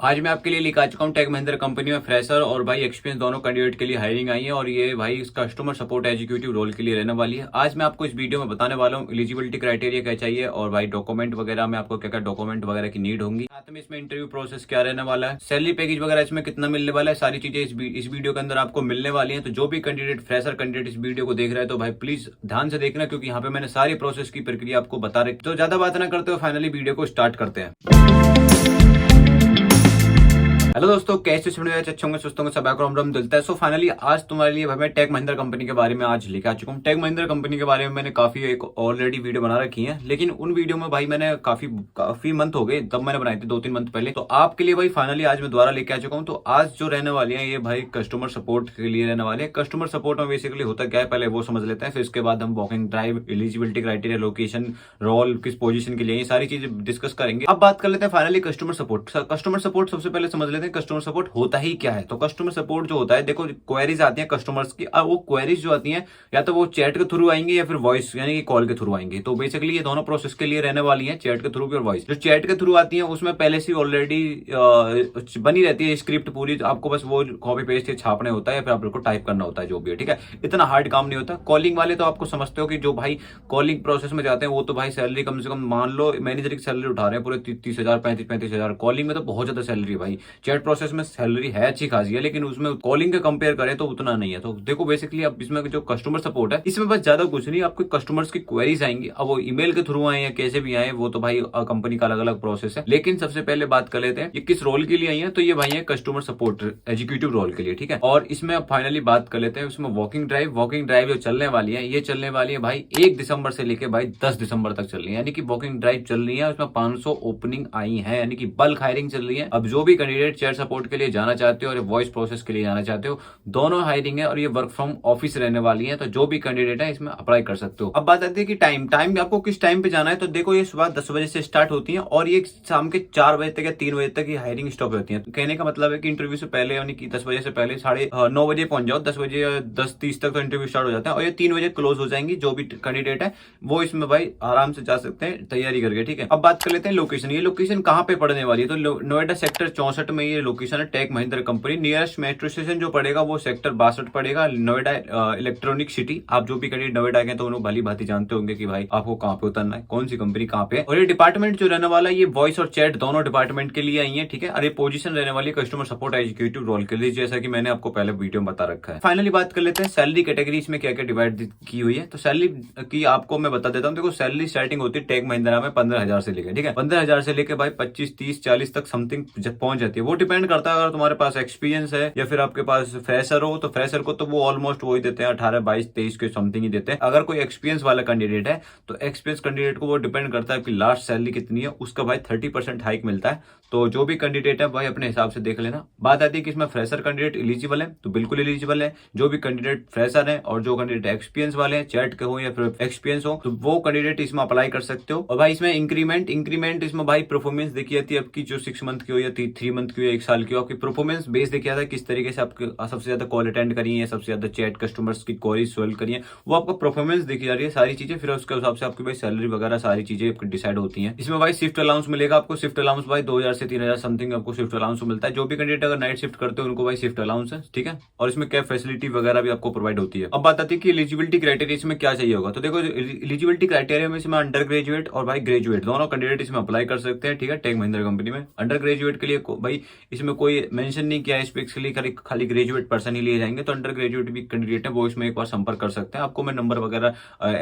आज मैं आपके लिए लेकर आ चुका हूँ टेक महिंद्रा कंपनी में फ्रेशर और भाई एक्सपीरियंस दोनों कैंडिडेट के लिए हायरिंग आई है और ये भाई इस कस्टमर सपोर्ट एग्जीक्यूटिव रोल के लिए रहने वाली है। आज मैं आपको इस वीडियो में बताने वाला हूँ एलिजिबिलिटी क्राइटेरिया क्या चाहिए और भाई डॉक्यूमेंट वगैरह में आपको क्या क्या डॉक्यूमेंट वगैरह की नीड होंगी, साथ में इसमें इंटरव्यू प्रोसेस क्या रहने वाला है, सैलरी पैकेज वगैरह इसमें कितना मिलने वाला है, सारी चीजें इस वीडियो के अंदर आपको मिलने वाली है। तो जो भी कैंडिडेट फ्रेशर कैंडिडेट इस वीडियो को देख रहे हैं तो भाई प्लीज ध्यान से देखना, क्योंकि यहाँ पे मैंने सारी प्रोसेस की प्रक्रिया आपको बता रही। तो ज्यादा बात ना करते हुए फाइनली वीडियो को स्टार्ट करते हैं। हेलो दोस्तों, कैसे सुन रहे अच्छे होंगे, सुस्त होंगे, सब राम दिलता है। सो फाइनली आज तुम्हारे लिए मैं टेक महिंद्रा कंपनी के बारे में आज लेके आ चुका हूँ। टेक महिंद्रा कंपनी के बारे में मैंने काफी एक ऑलरेडी वीडियो बना रखी है, लेकिन उन वीडियो में भाई मैंने काफी मंथ हो गए तब मैंने बनाई थी, 2-3 मंथ पहले। तो आपके लिए भाई फाइनली आज मैं दोबारा लेके आ चुका हूँ। तो आज जो रहने वाली है ये भाई कस्टमर सपोर्ट के लिए रहने वाले हैं। कस्टमर सपोर्ट में बेसिकली होता क्या है पहले वो समझ लेते हैं, फिर इसके बाद हम walking drive, eligibility criteria, location, role, किस पोजीशन के लिए, ये सारी चीजें डिस्कस करेंगे। अब बात कर लेते हैं finally customer support. Customer support सबसे पहले समझ लेते हैं कस्टमर सपोर्ट होता ही क्या है। तो कस्टमर सपोर्ट जो होता है, देखो क्वेरीज आती हैं कस्टमर्स की, और वो क्वेरीज जो आती हैं या तो वो चैट के थ्रू आएंगी या फिर वॉइस यानी कि कॉल के थ्रू आएंगी। तो बेसिकली ये दोनों प्रोसेस के लिए रहने वाली हैं, चैट के थ्रू भी और वॉइस। जो चैट के थ्रू आती हैं उसमें पहले से ऑलरेडी बनी रहती है स्क्रिप्ट पूरी, तो आपको बस वो कॉपी पेस्ट छापने होता है या फिर आपको टाइप करना होता है, जो भी है, ठीक है। इतना हार्ड काम नहीं होता। कॉलिंग वाले तो आपको समझते हो कि जो भाई कॉलिंग प्रोसेस में जाते हैं वो तो भाई सैलरी कम से कम मान लो मैनेजर की सैलरी उठा रहे हैं पूरे 30,000 35,000। कॉलिंग में तो बहुत ज्यादा सैलरी है भाई। चैट प्रोसेस में सैलरी है अच्छी खासी है, लेकिन उसमें कॉलिंग के कंपेयर करें तो उतना नहीं है। तो देखो बेसिकली अब इसमें जो कस्टमर सपोर्ट है इसमें बस ज्यादा कुछ नहीं, आपके कस्टमर्स की क्वेरीज आएंगी। अब वो ईमेल के थ्रू आए या कैसे भी आए वो तो भाई कंपनी का अलग अलग प्रोसेस है। लेकिन सबसे पहले बात कर लेते हैं ये किस रोल के लिए आई है। तो ये भाई है कस्टमर सपोर्ट एग्जीक्यूटिव रोल के लिए, ठीक है। और इसमें अब फाइनली बात कर लेते हैं उसमें वॉकिंग ड्राइव जो चलने वाली है, ये चलने वाली है भाई 1 दिसंबर से लेके भाई 10 दिसंबर तक चल रही है, यानी कि वॉकिंग ड्राइव चल रही है। उसमें 500 ओपनिंग आई है, यानी कि बल्क हायरिंग चल रही है। अब जो भी कैंडिडेट चैट सपोर्ट के लिए जाना चाहते हो और वॉइस प्रोसेस के लिए जाना चाहते हो, दोनों हायरिंग है और ये वर्क फ्रॉम ऑफिस रहने वाली है। तो जो भी कैंडिडेट है इसमें अप्लाई कर सकते हो। अब बात आती है कि टाइम आपको किस टाइम पे जाना है। तो देखो ये सुबह 10 बजे से स्टार्ट होती है और ये शाम के 4 बजे तक या 3 बजे तक ये हायरिंग स्टॉप होती है। तो कहने का मतलब है कि इंटरव्यू से पहले यानी कि 10 बजे से पहले 9:30 बजे पहुंच जाओ। 10 बजे 10:30 तक तो इंटरव्यू स्टार्ट हो जाता है और ये 3 बजे क्लोज हो जाएंगी। जो भी कैंडिडेट है वो इसमें भाई आराम से जा सकते हैं तैयारी करके, ठीक है। अब बात कर लेते हैं लोकेशन। ये लोकेशन कहाँ पे पड़ने वाली है। तो नोएडा सेक्टर 64 में ये लोकेशन है टेक महिंद्रा कंपनी। नियरेस्ट मेट्रो स्टेशन जो पड़ेगा वो सेक्टर 62 पड़ेगा, नोएडा इलेक्ट्रॉनिक सिटी। आप जो भी कैंडिडेट नोएडा गए तो उन्होंने भली भांति जानते होंगे कि भाई आपको कहाँ पे उतरना है, कौन सी कंपनी कहाँ पे है। और ये डिपार्टमेंट जो रहने वाला है ये वॉइस और चैट दोनों डिपार्टमेंट के लिए आई है, ठीक है। और ये पोजीशन रहने वाली कस्टमर सपोर्ट एग्जीक्यूटिव रोल के लिए, जैसा कि मैंने आपको पहले वीडियो में बता रखा है। फाइनली बात कर लेते हैं सैलरी कैटेगरी इसमें क्या क्या डिवाइड की हुई है। तो सैलरी की आपको मैं बता देता हूँ। देखो सैलरी स्टार्टिंग होती है टेक महिंद्रा में 15,000 से लेकर, ठीक है। 15,000 से लेकर भाई 25, 30, 40 तक समथिंग पहुंच जाती है। वो डिपेंड करता है अगर तुम्हारे पास एक्सपीरियंस है या फिर आपके पास फ्रेशर हो। तो फ्रेशर को तो वो ऑलमोस्ट वही देते हैं 18, 22, 23 के समथिंग ही देते हैं। अगर कोई एक्सपीरियंस वाला कैंडिडेट है तो एक्सपीरियंस कैंडिडेट को वो डिपेंड करता है कि लास्ट सैलरी कितनी है, उसका भाई 30% हाइक मिलता है। तो जो भी कैंडिडेट है भाई अपने हिसाब से देख लेना। बात आती है कि इसमें फ्रेशर कैंडिडेट एलिजिबल है, तो बिल्कुल एलिजिबल है। जो भी कैंडिडेट फ्रेशर है और जो कैंडिडेट एक्सपीरियंस वाले हैं, चैट के हो या फिर एक्सपीरियंस हो, तो वो कैंडिडेट इसमें अप्लाई कर सकते हो। और भाई इसमें इंक्रीमेंट इसमें भाई परफॉर्मेंस देखी जाती है आपकी, जो 6 मंथ की हो या 3 मंथ की हो, 1 साल की हो, आपकी परफॉर्मेंस बेस देखा जाता है किस तरीके से आपके सबसे ज्यादा कॉल अटेंड करी है, सबसे ज्यादा चैट कस्टमर्स की क्वेरी सॉल्व करी है, वो आपका परफॉर्मेंस देखी जा रही है सारी चीजें। फिर उसके हिसाब से आपकी भाई सैलरी वगैरह सारी चीजें डिसाइड होती है। इसमें भाई शिफ्ट अलाउंस मिलेगा आपको। शिफ्ट अलाउंस भाई 2,000 से 3,000 समथिंग आपको शिफ्ट अलाउंस मिलता है। जो भी कैंडिडेट अगर नाइट शिफ्ट करते हो उनको भाई शिफ्ट अलाउंस है, ठीक है। और इसमें कैब फैसिलिटी वगैरह भी आपको प्रोवाइड होती है। अब बात आती है कि एलिजिबिलिटी क्राइटेरिया इसमें क्या चाहिए होगा। तो देखो एलिजिबिलिटी क्राइटेरिया में इसमें अंडर ग्रेजुएट और भाई ग्रेजुएट दोनों कैंडिडेट इसमें अप्लाई कर सकते हैं, ठीक है। टेक महिंद्रा कंपनी में अंडर ग्रेजुएट के लिए भाई इसमें कोई मेंशन नहीं किया है स्पेसिफिकली, खाली ग्रेजुएट पर्सन ही लिए जाएंगे। तो अंडर ग्रेजुएट भी कैंडिडेट है वो इसमें एक बार संपर्क कर सकते हैं। आपको मैं नंबर वगैरह,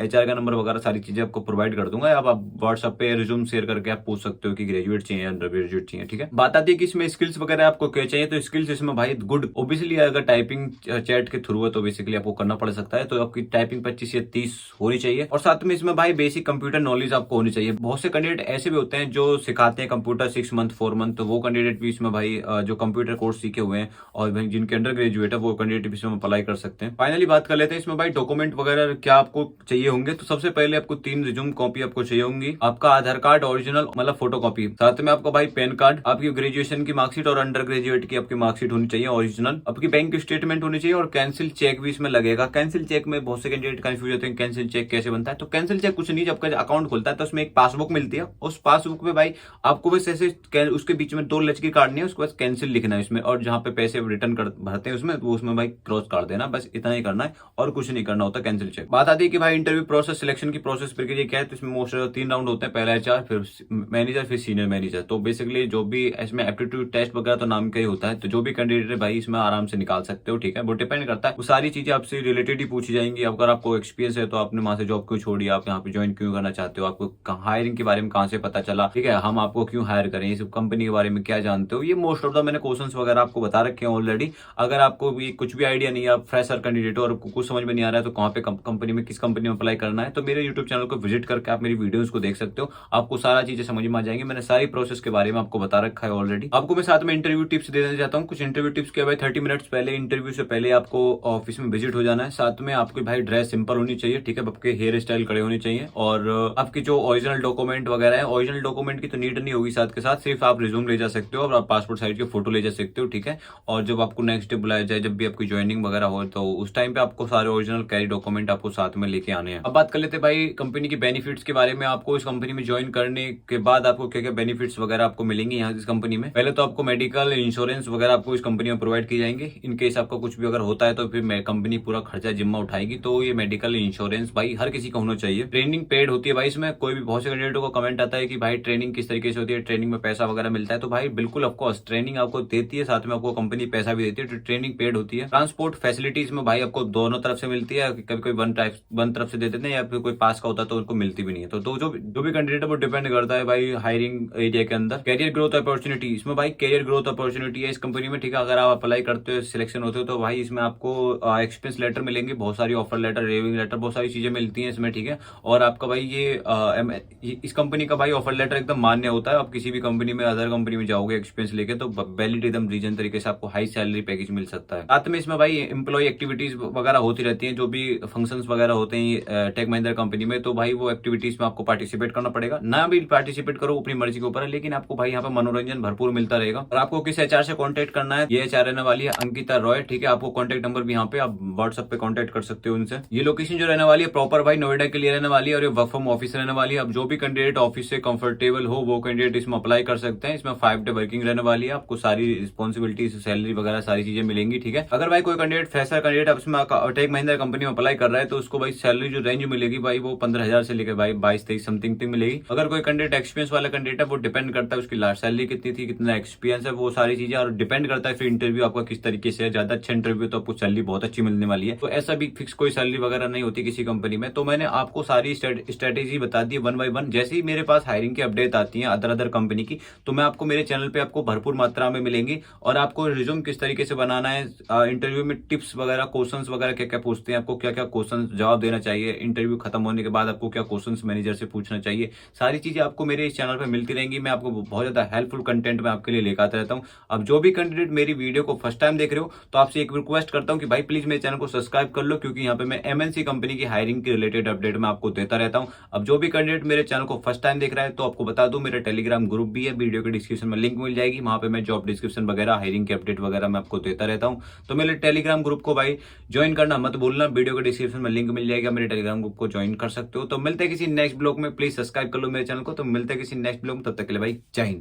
HR का नंबर वगैरह सारी चीजें आपको प्रोवाइड कर दूंगा। आप व्हाट्सएप पे रिज्यूम शेयर करके आप पूछ सकते हो कि ग्रेजुएट चाहिए या अंडर ग्रेजुएट चाहिए, ठीक है। बात आती है कि इसमें स्किल्स वगैरह आपको क्या चाहिए। तो स्किल्स इसमें भाई गुड, ओबियसली अगर टाइपिंग चैट के थ्रू है तो बेसिकली आपको करना पड़ सकता है। तो आपकी टाइपिंग 25 या 30 होनी चाहिए। और साथ में इसमें भाई बेसिक कंप्यूटर नॉलेज आपको होनी चाहिए। बहुत से कैंडिडेट ऐसे भी होते हैं जो सिखाते हैं कंप्यूटर 6 मंथ 4 मंथ, तो वो कैंडिडेट भी इसमें भाई जो कंप्यूटर कोर्स सीखे हुए हैं और भाई जिनके अंडर ग्रेजुएट है वो कैंडिडेट भी इसमें अप्लाई कर सकते हैं। फाइनली बात कर लेते हैं इसमें भाई डॉक्यूमेंट वगैरह क्या आपको चाहिए होंगे। तो सबसे पहले आपको 3 रिज्यूम कॉपी आपको चाहिए होंगी। आपका आधार कार्ड ओरिजिनल मतलब फोटो कॉपी, साथ में आपका भाई पैन कार्ड, आपकी ग्रेजुएशन की मार्कशीट और अंडर ग्रेजुएट की आपकी मार्कशीट होनी चाहिए ओरिजिनल, आपकी बैंक स्टेटमेंट होनी चाहिए और कैंसिल चेक भी इसमें लगेगा। कैंसिल चेक में बहुत से कैंडिडेट कंफ्यूज होते हैं, कैंसिल चेक कैसे बनता है। तो कैंसिल चेक कुछ नहीं, जब आपका अकाउंट खुलता है तो उसमें एक पासबुक मिलती है, उस पासबुक पे भाई आपको बस ऐसे उसके बीच में 2 लचकी काटनी है, उसके बाद कैंसिल लिखना है इसमें, और जहां पे पैसे रिटर्न कर भरते हैं उसमें वो उसमें भाई क्रॉस काट देना, बस इतना ही करना है और कुछ नहीं करना होता कैंसिल चेक। बात आती है कि भाई इंटरव्यू प्रोसेस, सिलेक्शन की प्रोसेस प्रक्रिया क्या है, तो इसमें मोस्ट 3 राउंड होते हैं, पहला HR, फिर मैनेजर, फिर सीनियर मैनेजर। तो बेसिकली जो भी इसमें एप्टीट्यूड टेस्ट वगैरह तो नाम का ही होता है, तो जो भी कैंडिडेट है भाई इसमें आराम से निकाल सकते हो, ठीक है। वो डिपेंड करता है, वो सारी चीजें आपसे रिलेटेड ही पूछी जाएंगी। अगर आपको एक्सपीरियंस है तो आपने वहां से जॉब क्यों छोड़ी, आप यहाँ पे ज्वाइन क्यों करना चाहते हो, आपको हायरिंग के बारे में कहाँ से पता चला, ठीक है, हम आपको क्यों हायर करें, इस कंपनी के बारे में क्या जानते हो, ये मोस्ट ऑफ द मैंने क्वेश्चंस वगैरह आपको बता रखे हैं ऑलरेडी। अगर आपको भी कुछ भी आइडिया नहीं है, आप फ्रेशर कैंडिडेट हो और कुछ समझ में नहीं आ रहा है तो कहाँ पे कंपनी में, किस कंपनी में अप्लाई करना है, तो मेरे यूट्यूब चैनल को विजिट करके आप मेरी वीडियोस को देख सकते हो, आपको सारा चीजें समझ में आ जाएंगी। मैंने सारी प्रोसेस के बारे में आपको बता रखा है ऑलरेडी। आपको मैं साथ में इंटरव्यू टिप्स देना चाहता हूँ। कुछ इंटरव्यू टिप्स क्या भाई, 30 मिनट्स पहले, इंटरव्यू से पहले आपको ऑफिस में विजिट हो जाना है। साथ में आपकी भाई ड्रेस सिंपल होनी चाहिए, ठीक है, आपके हेयर स्टाइल खड़े होने चाहिए, और आपकी जो ओरिजिनल डॉक्यूमेंट वगैरह है, ओरिजिनल डॉक्यूमेंट की तो नीड नहीं होगी, साथ के साथ सिर्फ आप रिज्यूम ले जा सकते हो और आप पासपोर्ट साइज के फोटो ले जा सकते हो, ठीक है। और जब आपको नेक्स्ट डे बुलाया जाए, जब भी आपकी ज्वाइनिंग वगैरह हो, तो उस टाइम पे आपको सारे ओरिजिनल कैरी डॉक्यूमेंट आपको साथ में लेके आने हैं। अब बात कर लेते हैं भाई कंपनी की बेनिफिट्स के बारे में। आपको इस कंपनी में ज्वाइन करने के बाद आपको क्या क्या बेनिफिट्स वगैरह आपको मिलेंगे यहाँ इस कंपनी में। पहले तो आपको मेडिकल इंश्योरेंस वगैरह आपको इस कंपनी में प्रोवाइड की जाएंगे। इन केस आपका कुछ भी अगर होता है तो फिर कंपनी पूरा खर्चा जिम्मा उठाएगी, तो ये मेडिकल इंश्योरेंस भाई हर किसी का होना चाहिए। ट्रेनिंग पेड होती है भाई इसमें। कोई भी बहुत से कैंडिडेटों को कमेंट आता है कि भाई ट्रेनिंग किस तरीके से होती है, ट्रेनिंग में पैसा वगैरह मिलता है, तो भाई बिल्कुल ऑफकोर्स ट्रेनिंग आपको देती है, साथ में आपको कंपनी पैसा भी देती है, तो ट्रेनिंग पेड होती है। ट्रांसपोर्ट फैसिलिटीज में भाई आपको दोनों तरफ से मिलती है, कभी कोई वन तरफ से दे देते हैं या फिर कोई पास का होता है तो उनको मिलती भी नहीं है। तो जो भी कैंडिडेट है वो डिपेंड करता है भाई हायरिंग एरिया के अंदर। कैरियर ग्रोथ अपॉर्चुनिटी, इसमें भाई कैरियर ग्रोथ अपॉर्चुनिटी है इस कंपनी में, ठीक है। अगर आप अप्लाई करते हो, सिलेक्शन होते हो, तो भाई इसमें आपको एक्सपीरियंस लेटर मिलेंगे, बहुत सारी ऑफर लेटर, रेविंग लेटर, बहुत सारी चीजें मिलती हैं इसमें, ठीक है। और आपका भाई इस कंपनी का भाई ऑफर लेटर एकदम मान्य होता है। आप किसी भी कंपनी में, अदर कंपनी में जाओगे एक्सपीरियंस लेके, तो वैलिड एकदम रीजन तरीके से आपको हाई सैलरी पैकेज मिल सकता है। साथ में इसमें भाई एम्प्लॉय एक्टिविटीज वगैरह होती रहती है, जो भी फंक्शंस वगैरह होते हैं टेक महिंद्रा कंपनी में, तो भाई वो एक्टिविटीज में आपको पार्टिसिपेट करना पड़ेगा। ना भी पार्टिसिपेट करो अपनी मर्जी के ऊपर है, लेकिन आपको भाई यहाँ पे मनोरंजन भरपूर मिलता रहेगा। और आपको किस HR से कांटेक्ट करना है, ये HR रहने वाली है अंकिता रॉय, ठीक है। आपको कांटेक्ट नंबर भी यहाँ पे आप व्हाट्सएप पे कांटेक्ट कर सकते हो उनसे। ये लोकेशन जो रहने वाली है प्रॉपर भाई नोएडा के लिए रहने वाली है, और ये वर्क फ्रॉम ऑफिस रहने वाली है। अब जो भी कैंडिडेट ऑफिस से कंफर्टेबल हो वो कैंडिडेट इसमें अप्लाई कर सकते हैं। इसमें 5 डे वर्किंग रहने वाली है, आपको सारी रिस्पॉन्सिबिलिटी, सैलरी वगैरह सारी चीजें मिलेंगी, ठीक है। अगर भाई कोई कैंडिडेट फ्रेशर कैंडिडेट इसमें टेक महिंद्रा कंपनी में अप्लाई कर रहा है, तो उसको भाई सैलरी जो रेंज मिलेगी भाई वो 15,000 से लेकर भाई 22-23 समथिंग तक मिलेगी। अगर कोई कैंडिडेट एक्सपीरियंस वाला कैंडिडेट है, वो डिपेंड करता है उसकी लास्ट सैलरी कितनी थी, कितना एक्सपीरियंस है, वो सारी चीजें, और डिपेंड करता है फिर इंटरव्यू आपका किस तरीके से है। ज्यादा अच्छा इंटरव्यू तो आपको सैलरी बहुत अच्छी मिलने वाली है। तो ऐसा भी फिक्स कोई सैलरी वगैरह नहीं होती किसी कंपनी में। तो मैंने आपको सारी स्ट्रेटेजी बता दी 1 by 1। जैसे ही मेरे पास हायरिंग की अपडेट आती है अदर कंपनी की, तो मैं आपको मेरे चैनल पे आपको भरपूर मात्रा में मिलेंगी। और आपको रिज्यूम किस तरीके से बनाना है, इंटरव्यू में टिप्स वगैरह, क्वेश्चन वगैरह क्या क्या पूछते हैं, आपको क्या क्या क्वेश्चन जवाब देना चाहिए, इंटरव्यू खत्म होने के बाद आपको क्या क्वेश्चन मैनेजर से पूछना चाहिए, सारी चीजें आपको मेरे इस चैनल पे मिलती रहेंगी। मैं आपको बहुत ज्यादा हेल्पफुल कंटेंट में आपके लिए लेकर आता रहता हूँ। अब जो भी कैंडिडेट मेरी वीडियो को फर्स्ट टाइम देख रहे हो, तो आपसे एक रिक्वेस्ट करता हूँ कि भाई प्लीज मेरे चैनल को सब्सक्राइब कर लो, क्योंकि यहाँ पे मैं MNC कंपनी की हायरिंग के रिलेटेड अपडेट मैं आपको देता रहता हूँ। अब जो भी कैंडिडेट मेरे चैनल को फर्स्ट टाइम देख रहा है, तो आपको बता दूं मेरा टेलीग्राम ग्रुप भी है, वीडियो के डिस्क्रिप्शन में लिंक मिल जाएगी। वहां पे मैं जॉब डिस्क्रिप्शन वगैरह, हायरिंग के अपडेट वगैरह मैं आपको देता रहता हूँ। तो मेरे टेलीग्राम ग्रुप को भाई ज्वाइन करना मत भूलना, वीडियो के डिस्क्रिप्शन में लिंक मिल जाएगा, मेरे टेलीग्राम ग्रुप को ज्वाइन कर सकते हो। तो मिलते हैं किसी नेक्स्ट ब्लॉग में, प्लीज सब्सक्राइब कर लो मेरे चैनल को। तो मिलते हैं किसी नेक्स्ट ब्लॉग में, तब तक के लिए भाई जय हिंद।